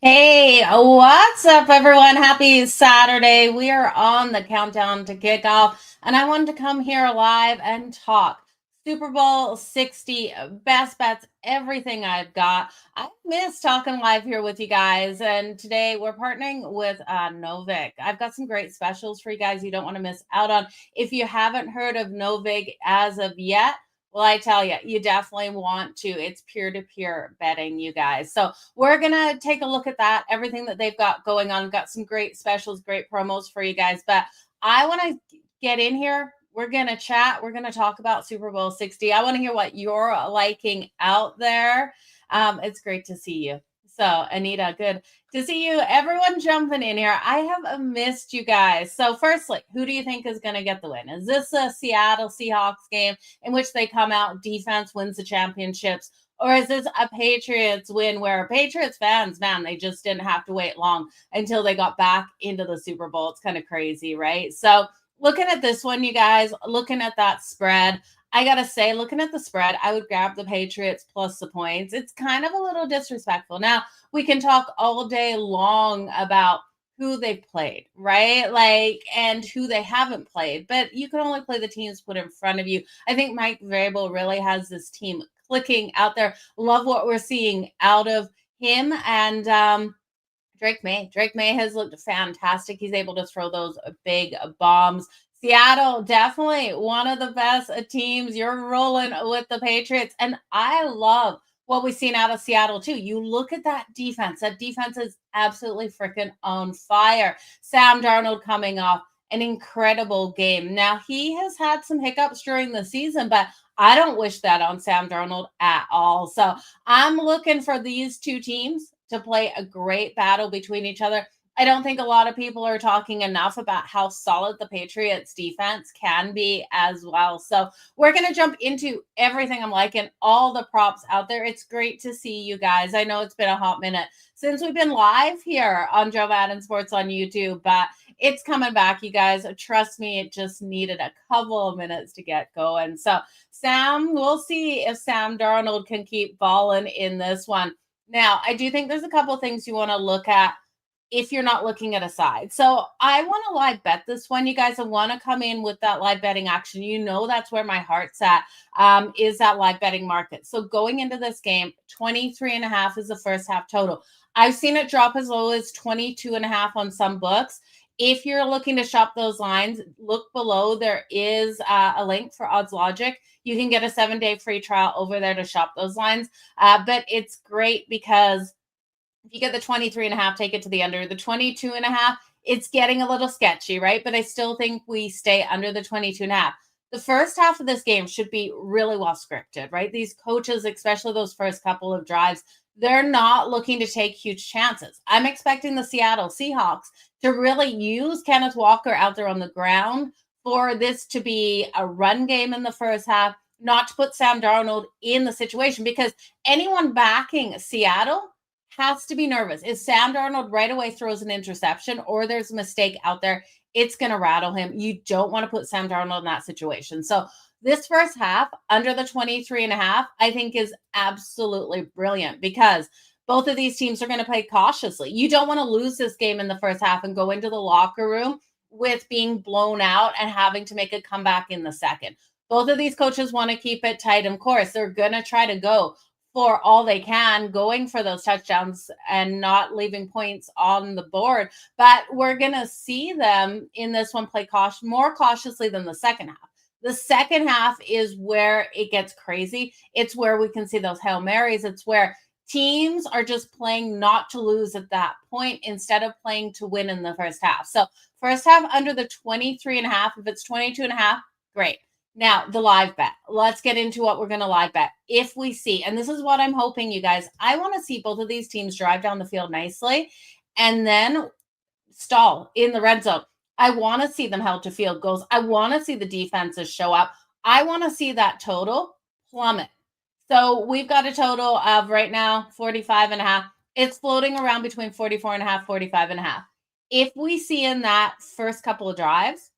Hey, what's up, everyone? Happy Saturday. We are on the countdown to kickoff, and I wanted to come here live and talk Super Bowl 60, best bets, everything I've got. I miss talking live here with you guys, and today we're partnering with Novik. I've got some great specials for you guys you don't want to miss out on. If you haven't heard of Novik as of yet, well, I tell you, you definitely want to. It's peer-to-peer betting, you guys. So we're going to take a look at that, everything that they've got going on. Got some great specials, great promos for you guys. But I want to get in here. We're going to chat. We're going to talk about Super Bowl 60. I want to hear what you're liking out there. It's great to see you. So, Anita, good to see you. Everyone jumping in here. I have missed you guys. So, firstly, who do you think is going to get the win? Is this a Seattle Seahawks game in which they come out, defense wins the championships? Or is this a Patriots win where Patriots fans, man, they just didn't have to wait long until they got back into the Super Bowl? It's kind of crazy, right? So, looking at this one, you guys, looking at that spread, I got to say, looking at the spread, I would grab the Patriots plus the points. It's kind of a little disrespectful. Now, we can talk all day long about who they've played, right? Like, and who they haven't played, but you can only play the teams put in front of you. I think Mike Vrabel really has this team clicking out there. Love what we're seeing out of him. And Drake May has looked fantastic. He's able to throw those big bombs. Seattle, definitely one of the best teams. You're rolling with the Patriots. And I love what we've seen out of Seattle, too. You look at that defense. That defense is absolutely freaking on fire. Sam Darnold coming off an incredible game. Now, he has had some hiccups during the season, but I don't wish that on Sam Darnold at all. So I'm looking for these two teams to play a great battle between each other. I don't think a lot of people are talking enough about how solid the Patriots defense can be as well. So we're going to jump into everything I'm liking, all the props out there. It's great to see you guys. I know it's been a hot minute since we've been live here on Jo Madden Sports on YouTube, but it's coming back, you guys. Trust me, it just needed a couple of minutes to get going. So Sam, we'll see if Sam Darnold can keep balling in this one. Now, I do think there's a couple things you want to look at if you're not looking at a side. So I want to live bet this one, you guys. I want to come in with that live betting action. You know, that's where my heart's at, is that live betting market. So going into this game, 23.5 is the first half total. I've seen it drop as low as 22.5 on some books. If you're looking to shop those lines, look below. There is a link for Odds Logic. You can get a 7-day free trial over there to shop those lines. But it's great because if you get the 23.5, take it to the under. The 22.5, it's getting a little sketchy, right? But I still think we stay under the 22.5. The first half of this game should be really well scripted, right? These coaches, especially those first couple of drives, they're not looking to take huge chances. I'm expecting the Seattle Seahawks to really use Kenneth Walker out there on the ground for this to be a run game in the first half, not to put Sam Darnold in the situation, because anyone backing Seattle has to be nervous. If Sam Darnold right away throws an interception or there's a mistake out there, it's going to rattle him. You don't want to put Sam Darnold in that situation. So this first half under the 23.5, I think is absolutely brilliant because both of these teams are going to play cautiously. You don't want to lose this game in the first half and go into the locker room with being blown out and having to make a comeback in the second. Both of these coaches want to keep it tight. Of course, they're going to try to go for all they can, going for those touchdowns and not leaving points on the board. But we're going to see them in this one play more cautiously than the second half. The second half is where it gets crazy. It's where we can see those Hail Marys. It's where teams are just playing not to lose at that point instead of playing to win in the first half. So first half under the 23.5. If it's 22.5, great. Now, the live bet. Let's get into what we're going to live bet. If we see, and this is what I'm hoping, you guys, I want to see both of these teams drive down the field nicely and then stall in the red zone. I want to see them held to field goals. I want to see the defenses show up. I want to see that total plummet. So we've got a total of right now 45.5. It's floating around between 44.5, 45.5. If we see in that first couple of drives,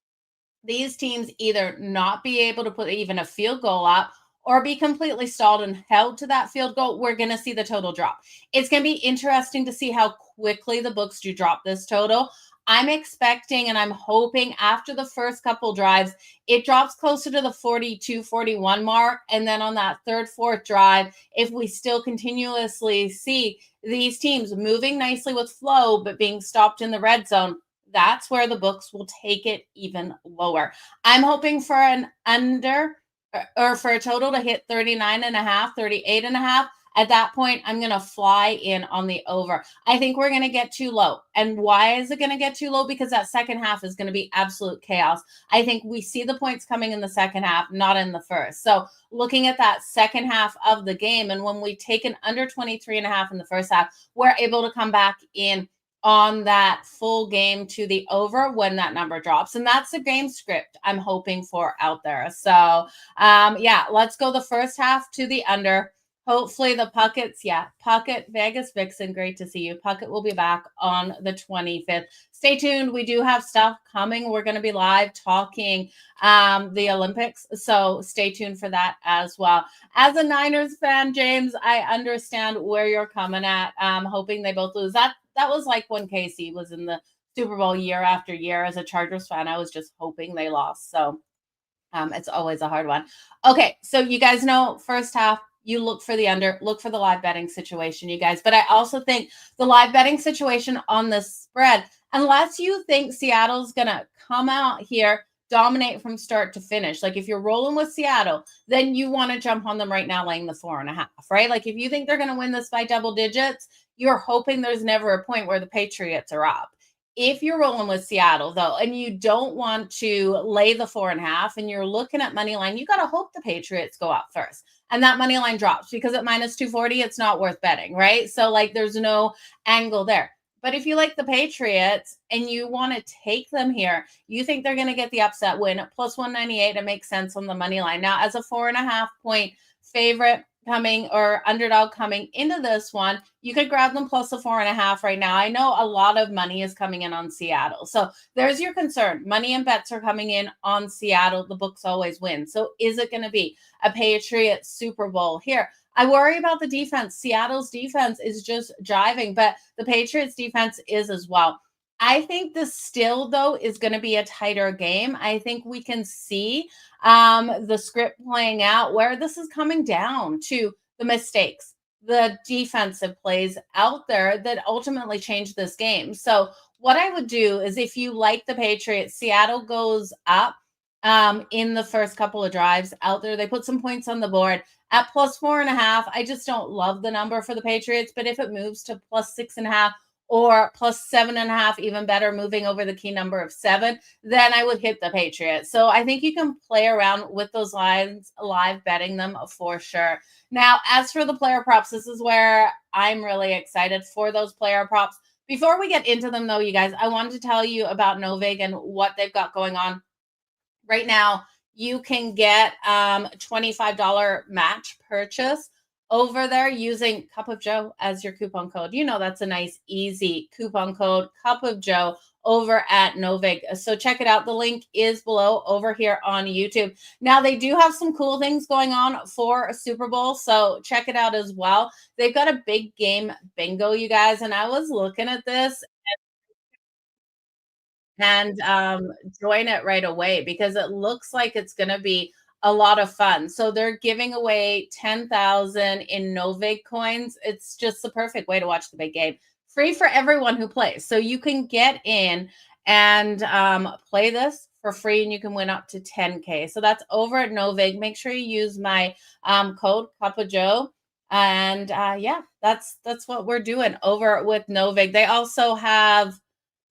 these teams either not be able to put even a field goal up or be completely stalled and held to that field goal, we're going to see the total drop. It's going to be interesting to see how quickly the books do drop this total. I'm expecting and I'm hoping after the first couple drives, it drops closer to the 42, 41 mark. And then on that third, fourth drive, if we still continuously see these teams moving nicely with flow, but being stopped in the red zone, that's where the books will take it even lower. I'm hoping for an under or for a total to hit 39 and a half, 38 and a half. At that point, I'm going to fly in on the over. I think we're going to get too low. And why is it going to get too low? Because that second half is going to be absolute chaos. I think we see the points coming in the second half, not in the first. So looking at that second half of the game, and when we take an under 23 and a half in the first half, we're able to come back in on that full game to the over when that number drops. And that's the game script I'm hoping for out there. So yeah, let's go the first half to the under. Hopefully the Puckets, Puckett, Vegas Vixen, great to see you. Puckett will be back on the 25th. Stay tuned. We do have stuff coming. We're going to be live talking the Olympics, so stay tuned for that as well. As a Niners fan, James, I understand where you're coming at. Hoping they both lose. That was like when Casey was in the Super Bowl year after year. As a Chargers fan, I was just hoping they lost. So it's always a hard one. Okay, so you guys know first half, you look for the under, look for the live betting situation, you guys. But I also think the live betting situation on the spread, unless you think Seattle's going to come out here, dominate from start to finish. Like if you're rolling with Seattle, then you want to jump on them right now, laying the 4.5, right? Like if you think they're going to win this by double digits, you're hoping there's never a point where the Patriots are up. If you're rolling with Seattle, though, and you don't want to lay the 4.5 and you're looking at money line, you got to hope the Patriots go up first. And that money line drops because at minus 240, it's not worth betting, right? So like there's no angle there. But if you like the Patriots and you want to take them here, you think they're going to get the upset win at plus 198, it makes sense on the money line. Now, as a 4.5 point favorite coming or underdog coming into this one, you could grab them plus a 4.5 right now. I know a lot of money is coming in on Seattle. So there's your concern. Money and bets are coming in on Seattle. The books always win. So is it going to be a Patriots Super Bowl here? I worry about the defense. Seattle's defense is just jiving, but the Patriots defense is as well. I think this still, though, is going to be a tighter game. I think we can see the script playing out where this is coming down to the mistakes, the defensive plays out there that ultimately change this game. So what I would do is if you like the Patriots, Seattle goes up in the first couple of drives out there. They put some points on the board at plus 4.5. I just don't love the number for the Patriots, but if it moves to plus 6.5, or plus 7.5, even better, moving over the key number of 7, then I would hit the Patriots. So I think you can play around with those lines, live betting them for sure. Now, as for the player props, this is where I'm really excited for those player props. Before we get into them, though, you guys, I wanted to tell you about Novig and what they've got going on right now. You can get $25 match purchase over there using Cup of Joe as your coupon code. You know, that's a nice, easy coupon code, Cup of Joe, over at Novig. So check it out. The link is below over here on YouTube. Now, they do have some cool things going on for a Super Bowl, so check it out as well. They've got a big game bingo, you guys, and I was looking at this and join it right away because it looks like it's going to be a lot of fun. So they're giving away 10,000 in Novig coins. It's just the perfect way to watch the big game. Free for everyone who plays. So you can get in and play this for free and you can win up to 10K. So that's over at Novig. Make sure you use my code Cup of Joe. And yeah, that's what we're doing over with Novig. They also have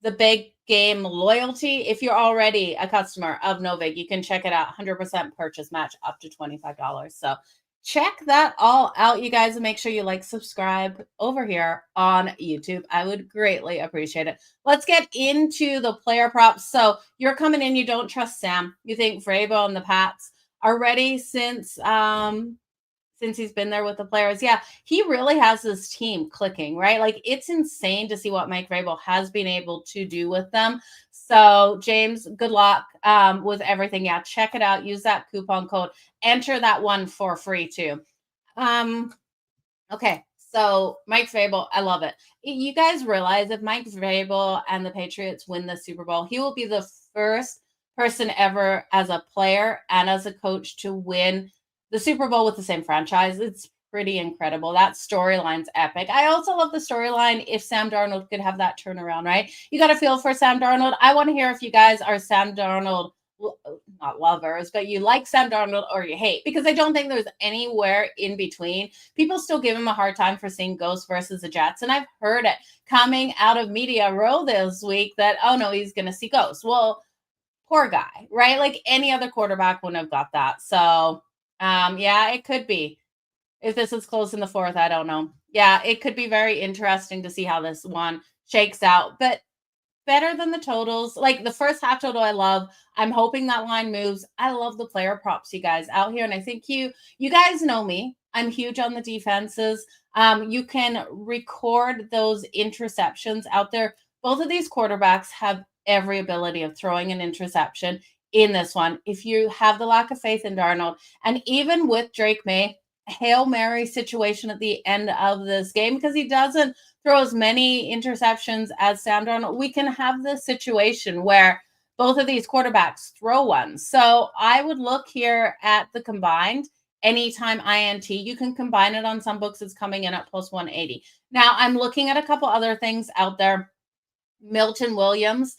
the big game loyalty. If you're already a customer of Novig, you can check it out. 100% purchase match up to $25. So check that all out, you guys, and make sure you like, subscribe over here on YouTube. I would greatly appreciate it. Let's get into the player props. So you're coming in, you don't trust Sam. You think Vrabo and the Pats are ready since since he's been there with the players. Yeah, he really has this team clicking, right? Like it's insane to see what Mike Vrabel has been able to do with them. So, James, good luck with everything. Yeah, check it out. Use that coupon code. Enter that one for free too. Um, okay, so Mike Vrabel, I love it. You guys realize if Mike Vrabel and the Patriots win the Super Bowl, he will be the first person ever as a player and as a coach to win the Super Bowl with the same franchise. It's pretty incredible. That storyline's epic. I also love the storyline if Sam Darnold could have that turnaround, right? You got to feel for Sam Darnold. I want to hear if you guys are Sam Darnold not lovers, but you like Sam Darnold or you hate, because I don't think there's anywhere in between. People still give him a hard time for seeing Ghost versus the Jets. And I've heard it coming out of Media Row this week that, oh no, he's going to see Ghost. Well, poor guy, right? Like any other quarterback wouldn't have got that. So, yeah, it could be. If this is close in the fourth, I don't know. Yeah, it could be very interesting to see how this one shakes out. But better than the totals. Like the first half total, I love. I'm hoping that line moves. I love the player props, you guys out here, and I think you guys know me. I'm huge on the defenses. You can record those interceptions out there. Both of these quarterbacks have every ability of throwing an interception in this one. If you have the lack of faith in Darnold, and even with Drake May, Hail Mary situation at the end of this game, because he doesn't throw as many interceptions as Sam Darnold, we can have this situation where both of these quarterbacks throw one. So I would look here at the combined anytime INT. You can combine it on some books. It's coming in at plus 180. Now I'm looking at a couple other things out there. Milton Williams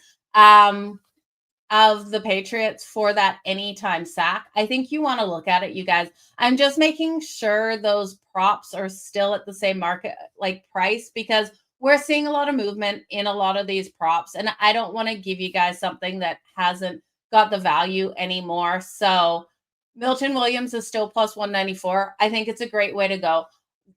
of the Patriots for that anytime sack. I think you want to look at it, you guys. I'm just making sure those props are still at the same market like price, because we're seeing a lot of movement in a lot of these props, and I don't want to give you guys something that hasn't got the value anymore. So Milton Williams is still plus 194. I think it's a great way to go.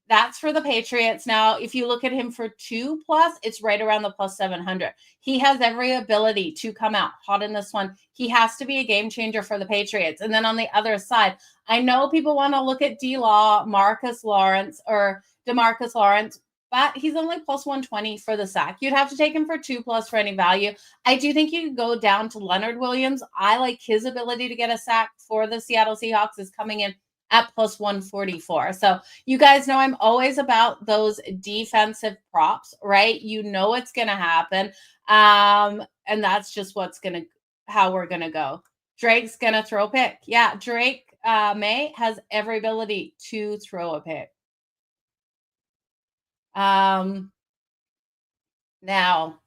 That's for the Patriots. Now, if you look at him for 2+, it's right around the plus 700. He has every ability to come out hot in this one. He has to be a game changer for the Patriots. And then on the other side, I know people want to look at D-Law, Marcus Lawrence, or DeMarcus Lawrence, but he's only plus 120 for the sack. You'd have to take him for 2+ for any value. I do think you could go down to Leonard Williams. I like his ability to get a sack for the Seattle Seahawks is coming in at plus 144. So you guys know I'm always about those defensive props, right? You know it's going to happen. And that's just how we're going to go. Drake's going to throw a pick. Yeah, Drake May has every ability to throw a pick. Now,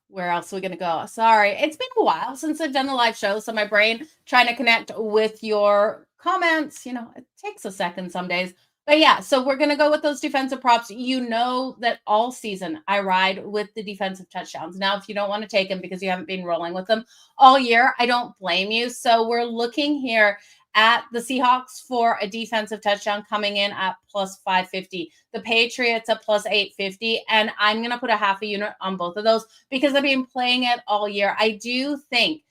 where else are we going to go? Sorry, it's been a while since I've done a live show, so my brain trying to connect with your comments, it takes a second some days. But yeah, so we're going to go with those defensive props. You know that all season I ride with the defensive touchdowns. Now, if you don't want to take them because you haven't been rolling with them all year, I don't blame you. So we're looking here at the Seahawks for a defensive touchdown coming in at plus 550. The Patriots at plus 850. And I'm going to put a half a unit on both of those because I've been playing it all year. I do think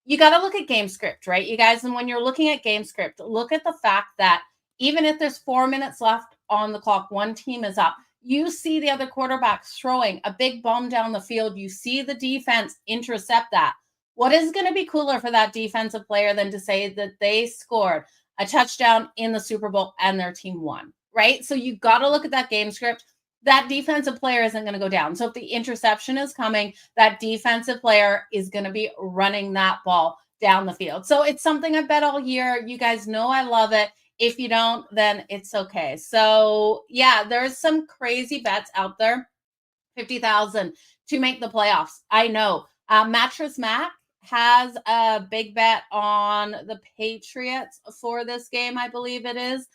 you got to look at game script, right, you guys? And when you're looking at game script, look at the fact that even if there's 4 minutes left on the clock, one team is up. You see the other quarterback throwing a big bomb down the field. You see the defense intercept that. What is going to be cooler for that defensive player than to say that they scored a touchdown in the Super Bowl and their team won, right? So you got to look at that game script. That defensive player isn't going to go down. So if the interception is coming, that defensive player is going to be running that ball down the field. So it's something I bet all year. You guys know I love it. If you don't, then it's okay. So yeah, there's some crazy bets out there. 50,000 to make the playoffs. I know. Mattress Mac has a big bet on the Patriots for this game, I believe it is.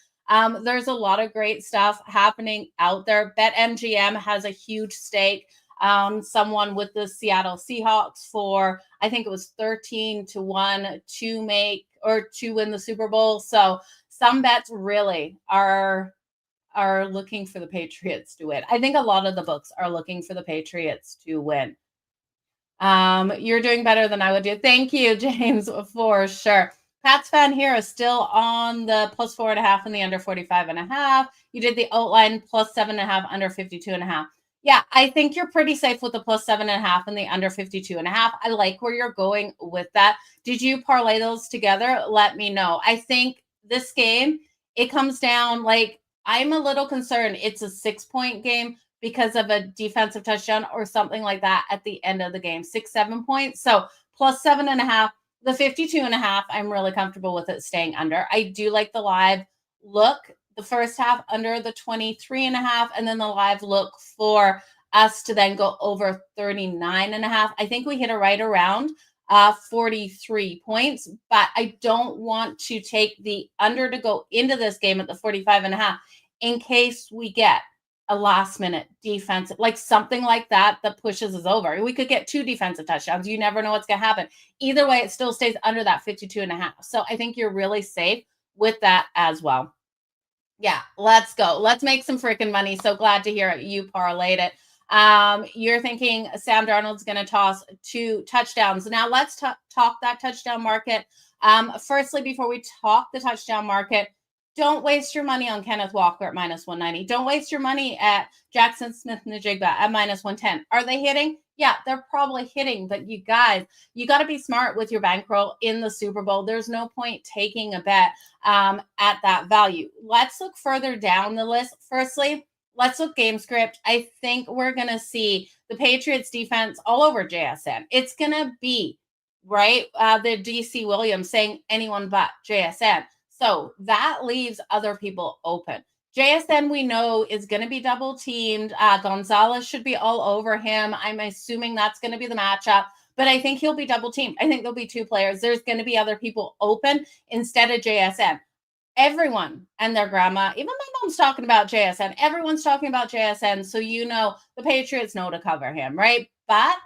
There's a lot of great stuff happening out there. BetMGM has a huge stake. Someone with the Seattle Seahawks for, I think it was 13-1 to win the Super Bowl. So some bets really are looking for the Patriots to win. I think a lot of the books are looking for the Patriots to win. You're doing better than I would do. Thank you, James, for sure. Pats fan here is still on the +4.5 and the under 45.5. You did the outline +7.5, under 52.5. Yeah, I think you're pretty safe with the +7.5 and the under 52.5. I like where you're going with that. Did you parlay those together? Let me know. I think this game, it comes down like I'm a little concerned. It's a 6-point game because of a defensive touchdown or something like that at the end of the game, 6, 7 points. So +7.5, the 52.5, I'm really comfortable with it staying under. I do like the live look, the first half under the 23.5, and then the live look for us to then go over 39.5. I think we hit a right around 43 points, but I don't want to take the under to go into this game at the 45.5 in case we get a last minute defensive, like something like that pushes us over. We could get 2 defensive touchdowns. You never know what's going to happen. Either way, it still stays under that 52.5. So I think you're really safe with that as well. Yeah, let's go. Let's make some freaking money. So glad to hear it. You parlayed it. You're thinking Sam Darnold's going to toss 2 touchdowns. Now let's talk that touchdown market. Firstly, before we talk the touchdown market, don't waste your money on Kenneth Walker at -190. Don't waste your money at Jackson Smith-Njigba at -110. Are they hitting? Yeah, they're probably hitting. But you guys, you got to be smart with your bankroll in the Super Bowl. There's no point taking a bet at that value. Let's look further down the list. Firstly, let's look game script. I think we're going to see the Patriots defense all over JSN. It's going to be, right, the DC Williams saying anyone but JSN. So that leaves other people open. JSN, we know, is going to be double teamed. Gonzalez should be all over him. I'm assuming that's going to be the matchup, but I think he'll be double teamed. I think there'll be 2 players. There's going to be other people open instead of JSN. Everyone and their grandma, even my mom's talking about JSN. Everyone's talking about JSN. So, you know, the Patriots know to cover him, right? But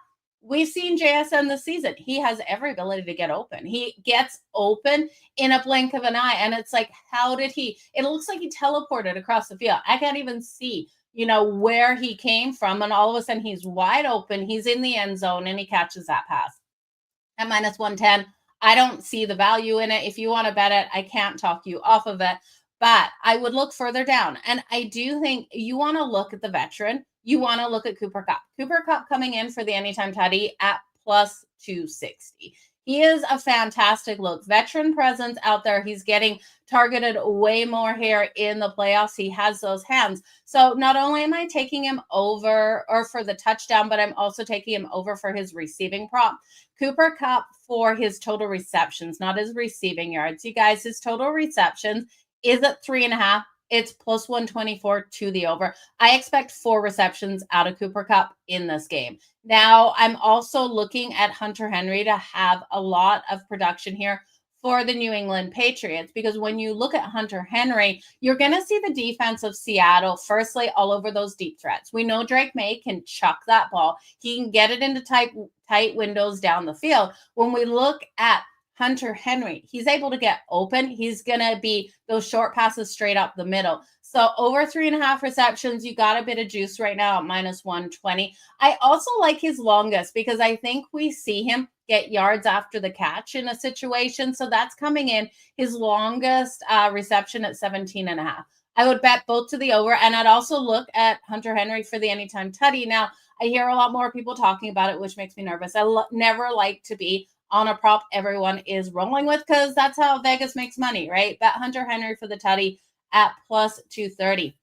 we've seen JSN this season. He has every ability to get open. He gets open in a blink of an eye. And it's like, how did he? It looks like he teleported across the field. I can't even see, you know, where he came from. And all of a sudden he's wide open. He's in the end zone and he catches that pass. At -110, I don't see the value in it. If you want to bet it, I can't talk you off of it. But I would look further down. And I do think you want to look at the veteran. You want to look at Cooper Kupp. Cooper Kupp coming in for the anytime tutty at +260. He is a fantastic look. Veteran presence out there. He's getting targeted way more here in the playoffs. He has those hands. So not only am I taking him over or for the touchdown, but I'm also taking him over for his receiving prop. Cooper Kupp for his total receptions, not his receiving yards. You guys, his total receptions is at 3.5. It's +124 to the over. I expect 4 receptions out of Cooper Kupp in this game. Now, I'm also looking at Hunter Henry to have a lot of production here for the New England Patriots, because when you look at Hunter Henry, you're going to see the defense of Seattle, firstly, all over those deep threats. We know Drake May can chuck that ball. He can get it into tight windows down the field. When we look at Hunter Henry, he's able to get open. He's going to be those short passes straight up the middle. So over 3.5 receptions, you got a bit of juice right now at -120. I also like his longest because I think we see him get yards after the catch in a situation. So that's coming in his longest reception at 17.5. I would bet both to the over, and I'd also look at Hunter Henry for the anytime tutty. Now, I hear a lot more people talking about it, which makes me nervous. I never like to be on a prop everyone is rolling with, because that's how Vegas makes money, right? Bet Hunter Henry for the tutty at +230.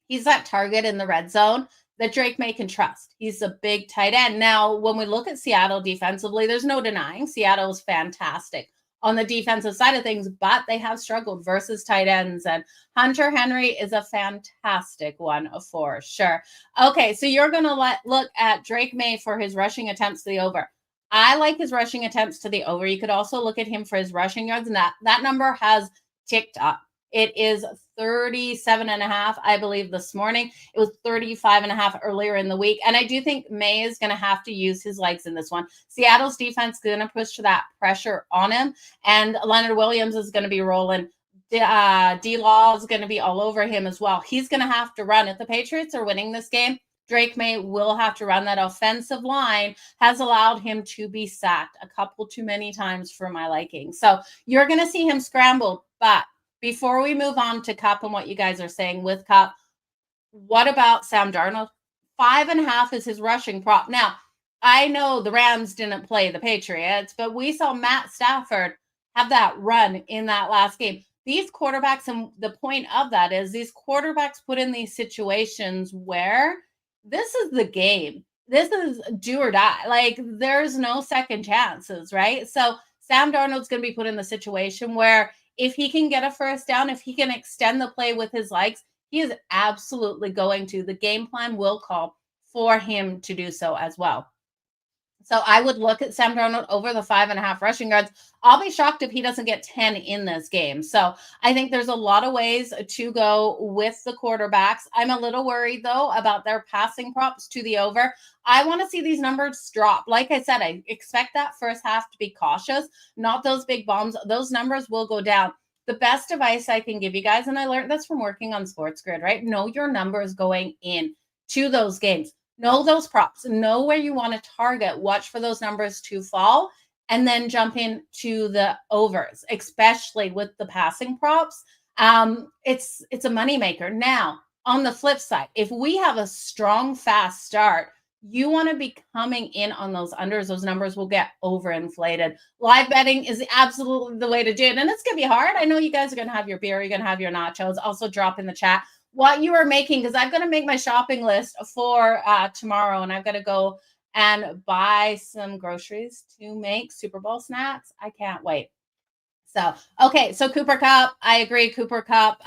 He's that target in the red zone that Drake May can trust. He's a big tight end. Now, when we look at Seattle defensively, there's no denying Seattle is fantastic on the defensive side of things, but they have struggled versus tight ends. And Hunter Henry is a fantastic one for sure. Okay, so you're going to look at Drake May for his rushing attempts to the over. I like his rushing attempts to the over. You could also look at him for his rushing yards, and that number has ticked up. It is 37.5, I believe, this morning. It was 35.5 earlier in the week. And I do think May is going to have to use his legs in this one. Seattle's defense is going to push that pressure on him. And Leonard Williams is going to be rolling. D-Law is going to be all over him as well. He's going to have to run. If the Patriots are winning this game, Drake May will have to run. That offensive line has allowed him to be sacked a couple too many times for my liking. So you're going to see him scrambled. But before we move on to Cup and what you guys are saying with Cup, what about Sam Darnold? 5.5 is his rushing prop. Now, I know the Rams didn't play the Patriots, but we saw Matt Stafford have that run in that last game. These quarterbacks, and the point of that is these quarterbacks put in these situations where this is the game. This is do or die. Like there's no second chances, right? So Sam Darnold's going to be put in the situation where if he can get a first down, if he can extend the play with his legs, he is absolutely going to. The game plan will call for him to do so as well. So I would look at Sam Darnold over the 5.5 rushing yards. I'll be shocked if he doesn't get 10 in this game. So I think there's a lot of ways to go with the quarterbacks. I'm a little worried, though, about their passing props to the over. I want to see these numbers drop. Like I said, I expect that first half to be cautious, not those big bombs. Those numbers will go down. The best advice I can give you guys, and I learned this from working on Sports Grid, right? Know your numbers going in to those games. Know those props, know where you want to target, watch for those numbers to fall, and then jump into the overs, especially with the passing props. It's a moneymaker. Now, on the flip side, if we have a strong, fast start, you want to be coming in on those unders. Those numbers will get overinflated. Live betting is absolutely the way to do it. And it's going to be hard. I know you guys are going to have your beer. You're going to have your nachos. Also drop in the chat what you are making, because I've got to make my shopping list for tomorrow, and I've got to go and buy some groceries to make Super Bowl snacks. I can't wait. So, okay, so Cooper Kupp, I agree. Cooper Kupp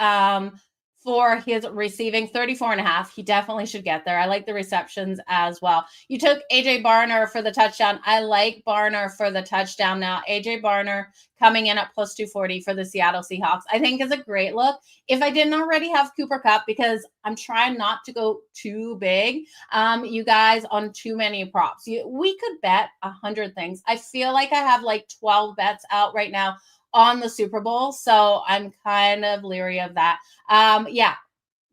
for his receiving 34.5. He definitely should get there. I like the receptions as well. You took AJ Barner for the touchdown. I like Barner for the touchdown. Now, AJ Barner coming in at plus 240 for the Seattle Seahawks, I think is a great look. If I didn't already have Cooper Kupp, because I'm trying not to go too big, you guys, on too many props. We could bet 100 things. I feel like I have like 12 bets out right now on the Super Bowl. So I'm kind of leery of that. Yeah,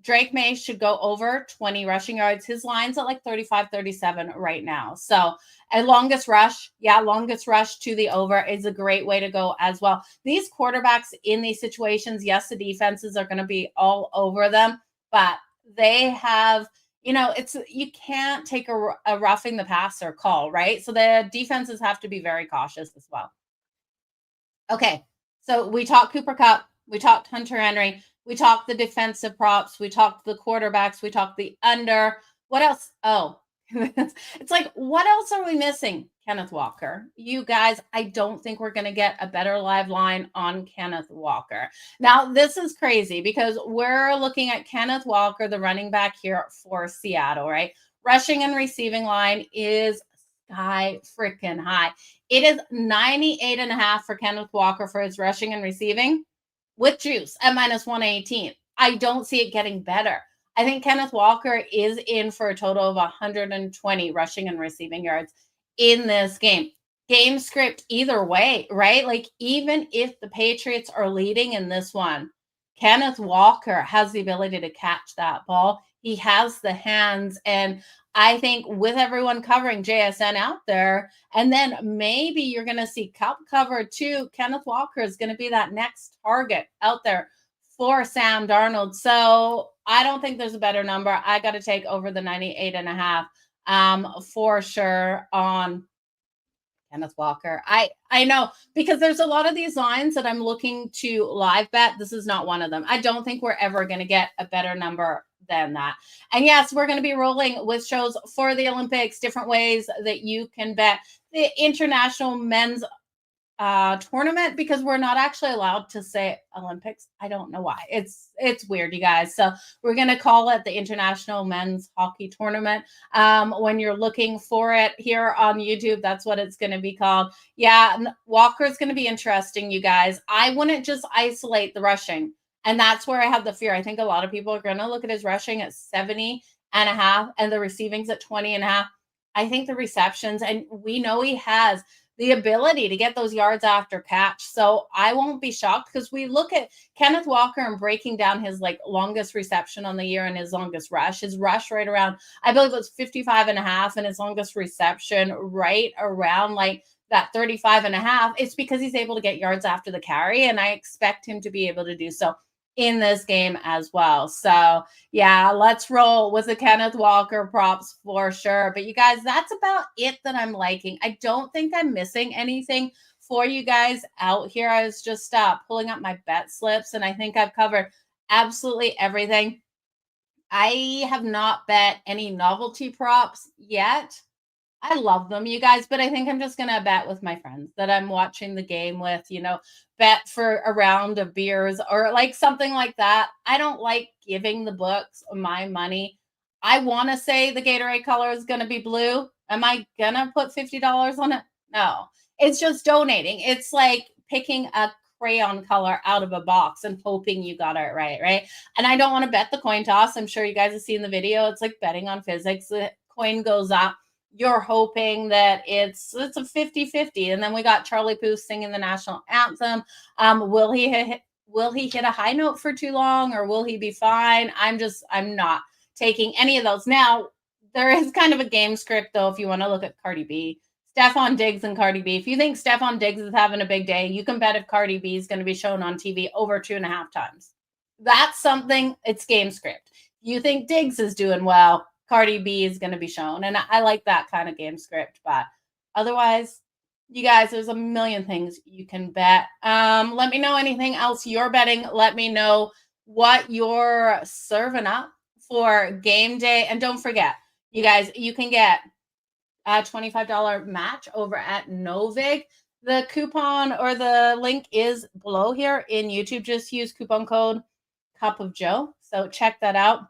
Drake May should go over 20 rushing yards. His line's at like 35, 37 right now. So a longest rush to the over is a great way to go as well. These quarterbacks in these situations, yes, the defenses are going to be all over them, but they have, you can't take a roughing the passer call, right? So the defenses have to be very cautious as well. Okay, so we talked Cooper Kupp, we talked Hunter Henry, we talked the defensive props, we talked the quarterbacks, we talked the under. What else? Oh, it's like, what else are we missing? Kenneth Walker. You guys, I don't think we're going to get a better live line on Kenneth Walker. Now, this is crazy because we're looking at Kenneth Walker, the running back here for Seattle, right? Rushing and receiving line is sky freaking high. It is 98.5 for Kenneth Walker for his rushing and receiving with juice at minus 118. I don't see it getting better. I think Kenneth Walker is in for a total of 120 rushing and receiving yards in this game. Game script either way, right? Like even if the Patriots are leading in this one, Kenneth Walker has the ability to catch that ball. He has the hands, and I think with everyone covering JSN out there, and then maybe you're going to see Kupp cover too, Kenneth Walker is going to be that next target out there for Sam Darnold. So I don't think there's a better number. I got to take over the 98.5 for sure on Kenneth Walker. I know, because there's a lot of these lines that I'm looking to live bet. This is not one of them. I don't think we're ever going to get a better number than that. And yes, we're going to be rolling with shows for the Olympics, different ways that you can bet the international men's tournament, because we're not actually allowed to say Olympics. I don't know why. It's weird, you guys. So we're going to call it the International Men's Hockey Tournament. When you're looking for it here on YouTube, that's what it's going to be called. Yeah, Walker's going to be interesting, you guys. I wouldn't just isolate the rushing. And that's where I have the fear. I think a lot of people are going to look at his rushing at 70.5 and the receivings at 20.5. I think the receptions, and we know he has the ability to get those yards after catch. So I won't be shocked because we look at Kenneth Walker and breaking down his like longest reception on the year and his longest rush. His rush right around, I believe it was 55 and a half, and his longest reception right around like that 35 and a half. It's because he's able to get yards after the carry, and I expect him to be able to do so in this game as well. So yeah, let's roll with the Kenneth Walker props for sure. But you guys, that's about it that I'm liking. I don't think I'm missing anything for you guys out here. I was just pulling up my bet slips, and I think I've covered absolutely everything. I have not bet any novelty props yet. I love them, you guys, but I think I'm just going to bet with my friends that I'm watching the game with, bet for a round of beers or like something like that. I don't like giving the books my money. I want to say the Gatorade color is going to be blue. Am I going to put $50 on it? No. It's just donating. It's like picking a crayon color out of a box and hoping you got it right? And I don't want to bet the coin toss. I'm sure you guys have seen the video. It's like betting on physics. The coin goes up, you're hoping that it's a 50-50. And then we got Charlie Puth singing the national anthem. Will he hit a high note for too long, or will he be fine? I'm not taking any of those. Now, there is kind of a game script, though, if you want to look at Cardi B. Stephon Diggs and Cardi B. If you think Stephon Diggs is having a big day, you can bet if Cardi B is going to be shown on TV over 2.5 times. That's something, it's game script. You think Diggs is doing well, Cardi B is going to be shown. And I like that kind of game script. But otherwise, you guys, there's a million things you can bet. Let me know anything else you're betting. Let me know what you're serving up for game day. And don't forget, you guys, you can get a $25 match over at Novig. The coupon or the link is below here in YouTube. Just use coupon code Cup of Joe. So check that out.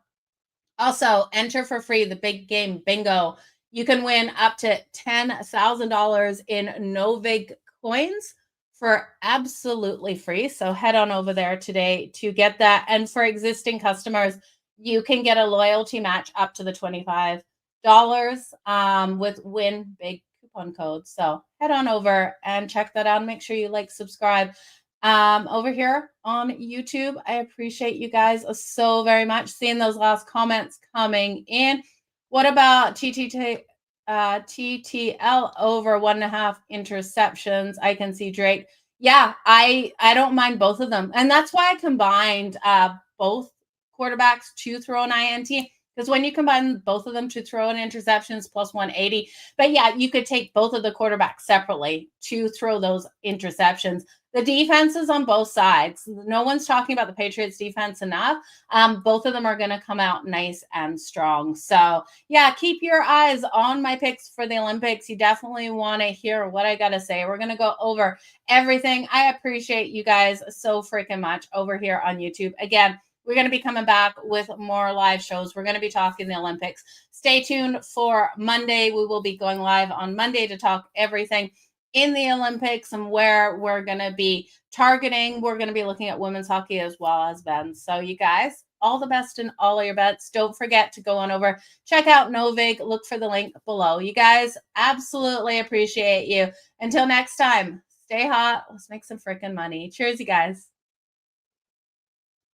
Also, enter for free the big game bingo. You can win up to $10,000 in Novig coins for absolutely free. So head on over there today to get that. And for existing customers, you can get a loyalty match up to the $25 with win big coupon code. So head on over and check that out. Make sure you like, subscribe over here on YouTube. I appreciate you guys so very much. Seeing those last comments coming in. What about TTL over 1.5 interceptions? I can see Drake. Yeah, I don't mind both of them. And that's why I combined both quarterbacks to throw an INT. Because when you combine both of them to throw an interceptions plus 180, but yeah, you could take both of the quarterbacks separately to throw those interceptions. The defenses on both sides, no one's talking about the Patriots defense enough. Both of them are going to come out nice and strong. So yeah, keep your eyes on my picks for the Olympics. You definitely want to hear what I got to say. We're going to go over everything. I appreciate you guys so freaking much over here on YouTube. Again, we're going to be coming back with more live shows. We're going to be talking the Olympics. Stay tuned for Monday. We will be going live on Monday to talk everything in the Olympics and where we're going to be targeting. We're going to be looking at women's hockey as well as men's. So you guys, all the best in all of your bets. Don't forget to go on over, check out Novig, look for the link below. You guys, absolutely appreciate you. Until next time, stay hot. Let's make some freaking money. Cheers, you guys.